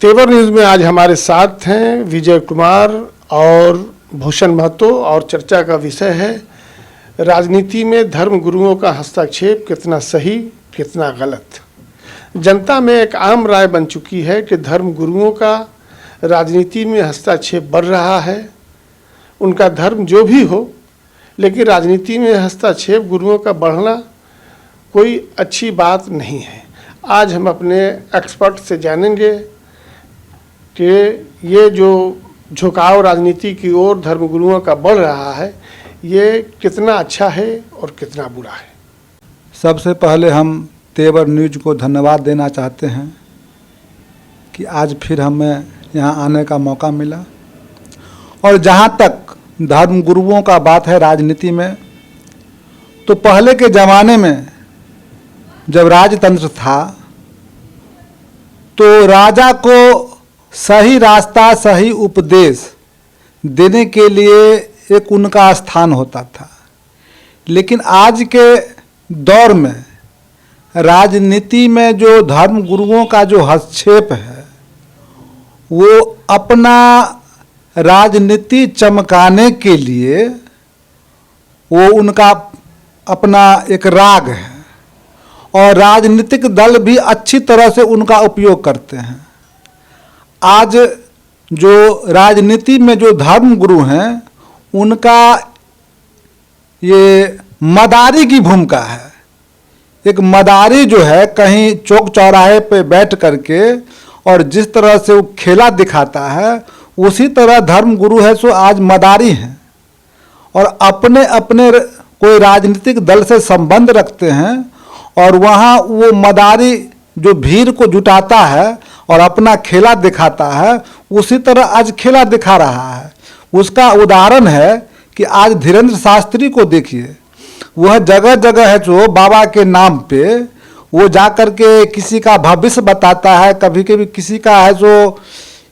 तेवर न्यूज़ में आज हमारे साथ हैं विजय कुमार और भूषण महतो और चर्चा का विषय है राजनीति में धर्म गुरुओं का हस्तक्षेप कितना सही कितना गलत। जनता में एक आम राय बन चुकी है कि धर्म गुरुओं का राजनीति में हस्तक्षेप बढ़ रहा है। उनका धर्म जो भी हो, लेकिन राजनीति में हस्तक्षेप गुरुओं का बढ़ना कोई अच्छी बात नहीं है। आज हम अपने एक्सपर्ट से जानेंगे कि ये जो झुकाव राजनीति की ओर धर्मगुरुओं का बढ़ रहा है, ये कितना अच्छा है और कितना बुरा है। सबसे पहले हम तेवर न्यूज़ को धन्यवाद देना चाहते हैं कि आज फिर हमें यहाँ आने का मौका मिला। और जहाँ तक धर्मगुरुओं का बात है राजनीति में, तो पहले के ज़माने में जब राजतंत्र था तो राजा को सही रास्ता सही उपदेश देने के लिए एक उनका स्थान होता था। लेकिन आज के दौर में राजनीति में जो धर्म गुरुओं का जो हस्तक्षेप है, वो अपना राजनीति चमकाने के लिए वो उनका अपना एक राग है और राजनीतिक दल भी अच्छी तरह से उनका उपयोग करते हैं। आज जो राजनीति में जो धर्म गुरु हैं, उनका ये मदारी की भूमिका है। एक मदारी जो है कहीं चौक चौराहे पे बैठ करके और जिस तरह से वो खेला दिखाता है, उसी तरह धर्म गुरु है सो आज मदारी हैं और अपने अपने कोई राजनीतिक दल से संबंध रखते हैं और वहाँ वो मदारी जो भीड़ को जुटाता है और अपना खेला दिखाता है, उसी तरह आज खेला दिखा रहा है। उसका उदाहरण है कि आज धीरेन्द्र शास्त्री को देखिए, वह जगह जगह है जो बाबा के नाम पे वो जा कर के किसी का भविष्य बताता है, कभी कभी किसी का है जो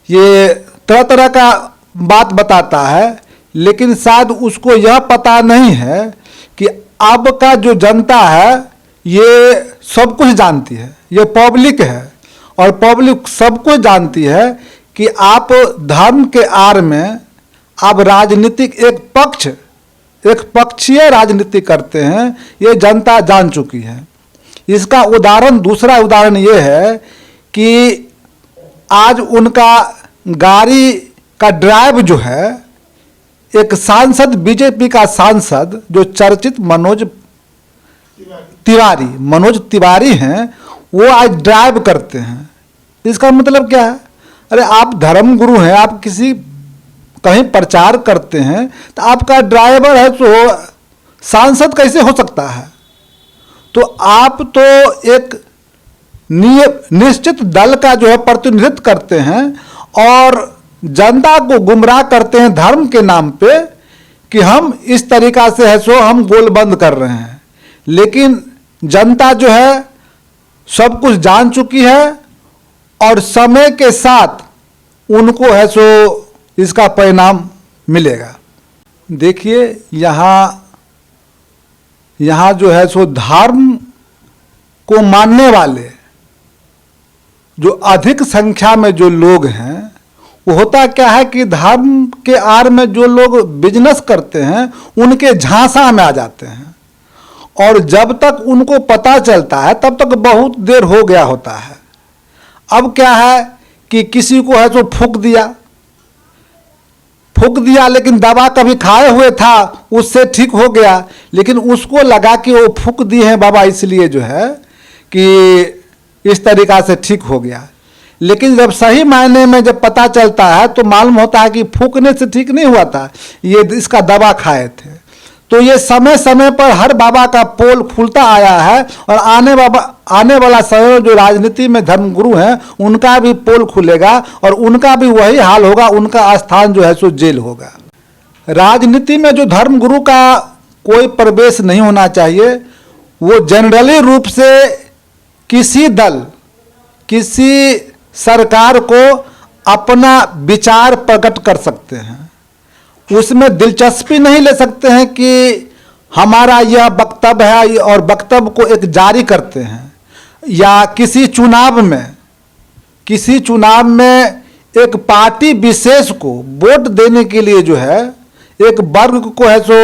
ये तरह तरह का बात बताता है। लेकिन शायद उसको यह पता नहीं है कि अब का जो जनता है ये सब कुछ जानती है, ये पब्लिक है और पब्लिक सब कुछ जानती है कि आप धर्म के आड़ में आप राजनीतिक एक पक्षीय राजनीति करते हैं, ये जनता जान चुकी है। इसका उदाहरण दूसरा उदाहरण ये है कि आज उनका गाड़ी का ड्राइव जो है, एक सांसद बीजेपी का सांसद जो चर्चित मनोज तिवारी हैं, वो आज ड्राइव करते हैं। इसका मतलब क्या है? अरे आप धर्म गुरु हैं, आप किसी कहीं प्रचार करते हैं तो आपका ड्राइवर है तो सांसद कैसे हो सकता है? तो आप तो एक निश्चित दल का जो है प्रतिनिधित्व करते हैं और जनता को गुमराह करते हैं धर्म के नाम पे कि हम इस तरीका से है सो हम गोलबंद कर रहे हैं। लेकिन जनता जो है सब कुछ जान चुकी है और समय के साथ उनको है सो इसका परिणाम मिलेगा। देखिए यहाँ जो है सो धर्म को मानने वाले जो अधिक संख्या में जो लोग हैं, वो होता क्या है कि धर्म के आड़ में जो लोग बिजनेस करते हैं उनके झांसा में आ जाते हैं और जब तक उनको पता चलता है तब तक बहुत देर हो गया होता है। अब क्या है कि किसी को है तो फूंक दिया लेकिन दवा कभी खाए हुए था, उससे ठीक हो गया, लेकिन उसको लगा कि वो फूंक दिए हैं बाबा इसलिए जो है कि इस तरीक़ा से ठीक हो गया। लेकिन जब सही मायने में जब पता चलता है तो मालूम होता है कि फूंकने से ठीक नहीं हुआ था, ये इसका दवा खाए थे। तो ये समय समय पर हर बाबा का पोल खुलता आया है और आने वाला समय जो राजनीति में धर्मगुरु हैं उनका भी पोल खुलेगा और उनका भी वही हाल होगा, उनका स्थान जो है सो जेल होगा। राजनीति में जो धर्मगुरु का कोई प्रवेश नहीं होना चाहिए। वो जनरली रूप से किसी दल किसी सरकार को अपना विचार प्रकट कर सकते हैं, उसमें दिलचस्पी नहीं ले सकते हैं कि हमारा यह वक्तव्य है और वक्तव्य को एक जारी करते हैं। या किसी चुनाव में किसी चुनाव में एक पार्टी विशेष को वोट देने के लिए जो है एक वर्ग को है सो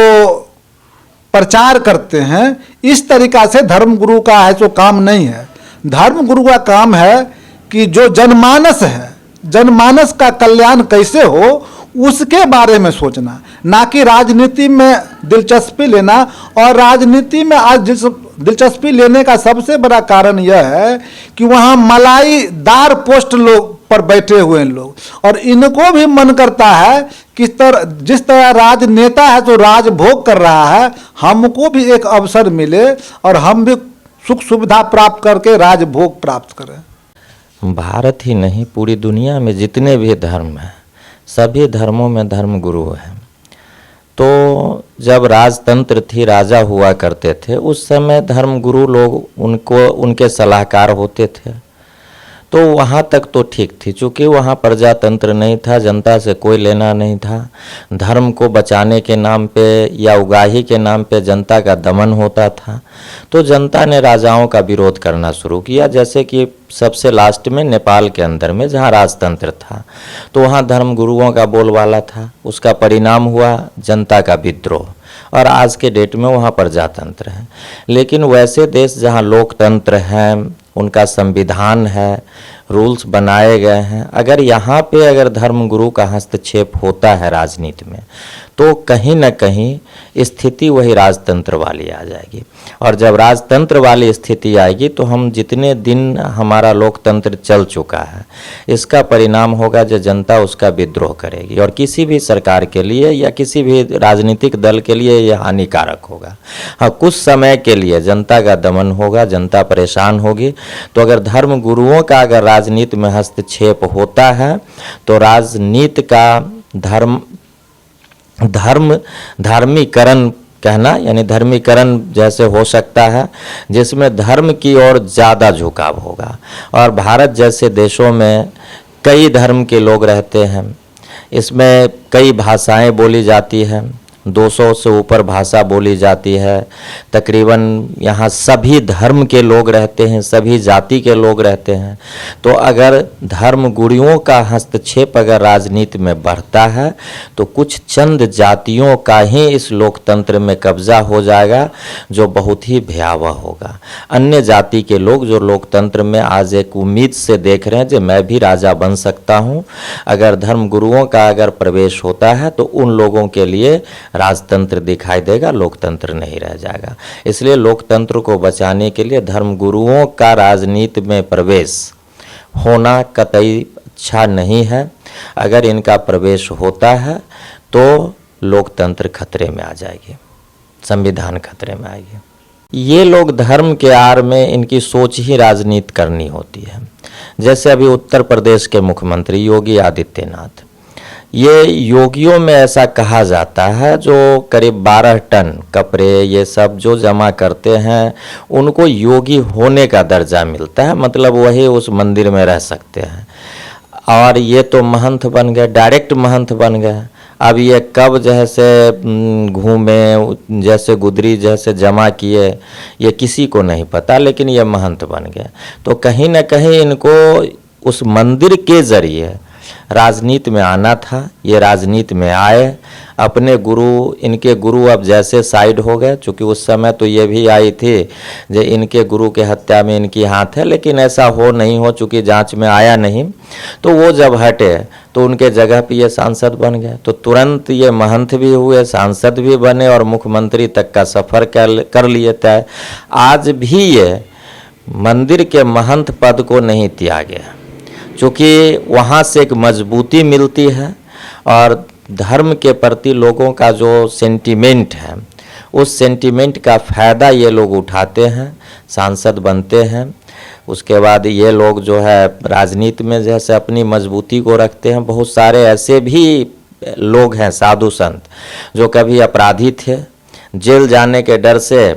प्रचार करते हैं, इस तरीका से धर्मगुरु का है सो काम नहीं है। धर्मगुरु का काम है कि जो जनमानस है, जनमानस का कल्याण कैसे हो उसके बारे में सोचना, ना कि राजनीति में दिलचस्पी लेना। और राजनीति में आज दिलचस्पी लेने का सबसे बड़ा कारण यह है कि वहाँ मलाईदार पोस्ट लोग पर बैठे हुए हैं लोग, और इनको भी मन करता है कि जिस तरह राजनेता है तो राजभोग कर रहा है, हमको भी एक अवसर मिले और हम भी सुख सुविधा प्राप्त करके राजभोग प्राप्त करें। भारत ही नहीं, पूरी दुनिया में जितने भी धर्म हैं, सभी धर्मों में धर्म गुरु हैं। तो जब राजतंत्र थी, राजा हुआ करते थे, उस समय धर्म गुरु लोग उनके सलाहकार होते थे। तो वहाँ तक तो ठीक थी, चूँकि वहाँ प्रजातंत्र नहीं था, जनता से कोई लेना नहीं था। धर्म को बचाने के नाम पे या उगाही के नाम पे जनता का दमन होता था। तो जनता ने राजाओं का विरोध करना शुरू किया, जैसे कि सबसे लास्ट में नेपाल के अंदर में जहाँ राजतंत्र था, तो वहाँ धर्म गुरुओं का बोलबाला था। उसका परिणाम हुआ जनता का विद्रोह, और आज के डेट में वहाँ प्रजातंत्र है। लेकिन वैसे देश जहाँ लोकतंत्र है, उनका संविधान है, रूल्स बनाए गए हैं, अगर यहाँ पे अगर धर्म गुरु का हस्तक्षेप होता है राजनीति में, तो कहीं न कहीं स्थिति वही राजतंत्र वाली आ जाएगी। और जब राजतंत्र वाली स्थिति आएगी तो हम जितने दिन हमारा लोकतंत्र चल चुका है, इसका परिणाम होगा जो जनता उसका विद्रोह करेगी, और किसी भी सरकार के लिए या किसी भी राजनीतिक दल के लिए यह हानिकारक होगा। हाँ, कुछ समय के लिए जनता का दमन होगा, जनता परेशान होगी। तो अगर धर्म गुरुओं का अगर राजनीति में हस्तक्षेप होता है तो राजनीति का धार्मीकरण कहना, यानी धर्मीकरण जैसे हो सकता है, जिसमें धर्म की ओर ज़्यादा झुकाव होगा। और भारत जैसे देशों में कई धर्म के लोग रहते हैं, इसमें कई भाषाएं बोली जाती हैं, 200 से ऊपर भाषा बोली जाती है। तकरीबन यहाँ सभी धर्म के लोग रहते हैं, सभी जाति के लोग रहते हैं। तो अगर धर्म गुरुओं का हस्तक्षेप अगर राजनीति में बढ़ता है तो कुछ चंद जातियों का ही इस लोकतंत्र में कब्जा हो जाएगा, जो बहुत ही भयावह होगा। अन्य जाति के लोग जो लोकतंत्र में आज एक उम्मीद से देख रहे हैं कि मैं भी राजा बन सकता हूँ, अगर धर्म गुरुओं का अगर प्रवेश होता है तो उन लोगों के लिए राजतंत्र दिखाई देगा, लोकतंत्र नहीं रह जाएगा। इसलिए लोकतंत्र को बचाने के लिए धर्म गुरुओं का राजनीति में प्रवेश होना कतई अच्छा नहीं है। अगर इनका प्रवेश होता है तो लोकतंत्र खतरे में आ जाएगी, संविधान खतरे में आएगी। ये लोग धर्म के आड़ में इनकी सोच ही राजनीति करनी होती है। जैसे अभी उत्तर प्रदेश के मुख्यमंत्री योगी आदित्यनाथ, ये योगियों में ऐसा कहा जाता है जो करीब 12 टन कपड़े ये सब जो जमा करते हैं उनको योगी होने का दर्जा मिलता है, मतलब वही उस मंदिर में रह सकते हैं। और ये तो महंत बन गए, डायरेक्ट महंत बन गए। अब ये कब जैसे घूमे, जैसे गुदरी जैसे जमा किए, ये किसी को नहीं पता, लेकिन ये महंत बन गए। तो कहीं ना कहीं इनको उस मंदिर के जरिए राजनीति में आना था, ये राजनीति में आए। अपने गुरु, इनके गुरु अब जैसे साइड हो गए, चूँकि उस समय तो ये भी आई थी जो इनके गुरु के हत्या में इनकी हाथ है, लेकिन ऐसा हो नहीं हो, चूँकि जांच में आया नहीं। तो वो जब हटे तो उनके जगह पे ये सांसद बन गए। तो तुरंत ये महंत भी हुए, सांसद भी बने और मुख्यमंत्री तक का सफ़र कर लिए तय। आज भी ये मंदिर के महंत पद को नहीं त्यागे, चूँकि वहाँ से एक मजबूती मिलती है और धर्म के प्रति लोगों का जो सेंटीमेंट है, उस सेंटीमेंट का फ़ायदा ये लोग उठाते हैं, सांसद बनते हैं। उसके बाद ये लोग जो है राजनीति में जैसे अपनी मजबूती को रखते हैं। बहुत सारे ऐसे भी लोग हैं, साधु संत, जो कभी अपराधी थे, जेल जाने के डर से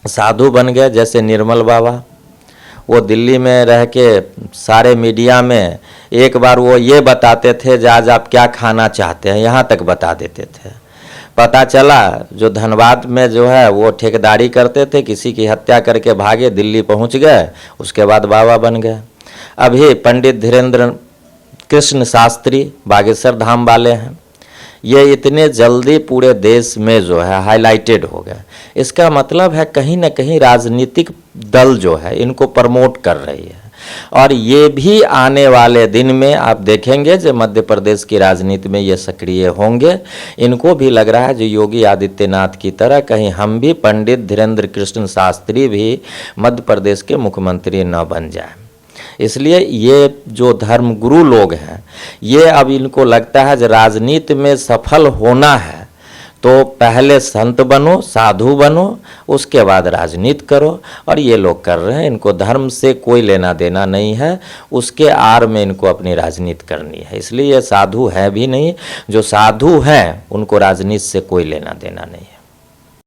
साधु बन गए। जैसे निर्मल बाबा, वो दिल्ली में रह के सारे मीडिया में एक बार वो ये बताते थे कि आज आप क्या खाना चाहते हैं, यहाँ तक बता देते थे। पता चला जो धनबाद में जो है वो ठेकेदारी करते थे, किसी की हत्या करके भागे, दिल्ली पहुँच गए, उसके बाद बाबा बन गए। अभी पंडित धीरेन्द्र कृष्ण शास्त्री बागेश्वर धाम वाले हैं, ये इतने जल्दी पूरे देश में जो है हाईलाइटेड हो गए। इसका मतलब है कहीं ना कहीं राजनीतिक दल जो है इनको प्रमोट कर रही है, और ये भी आने वाले दिन में आप देखेंगे जो मध्य प्रदेश की राजनीति में ये सक्रिय होंगे। इनको भी लग रहा है जो योगी आदित्यनाथ की तरह कहीं हम भी पंडित धीरेन्द्र कृष्ण शास्त्री भी मध्य प्रदेश के मुख्यमंत्री न बन जाए। इसलिए ये जो धर्मगुरु लोग हैं, ये अब इनको लगता है जो राजनीति में सफल होना है तो पहले संत बनो, साधु बनो, उसके बाद राजनीति करो, और ये लोग कर रहे हैं। इनको धर्म से कोई लेना देना नहीं है, उसके आड़ में इनको अपनी राजनीति करनी है। इसलिए ये साधु है भी नहीं, जो साधु हैं उनको राजनीति से कोई लेना देना नहीं है।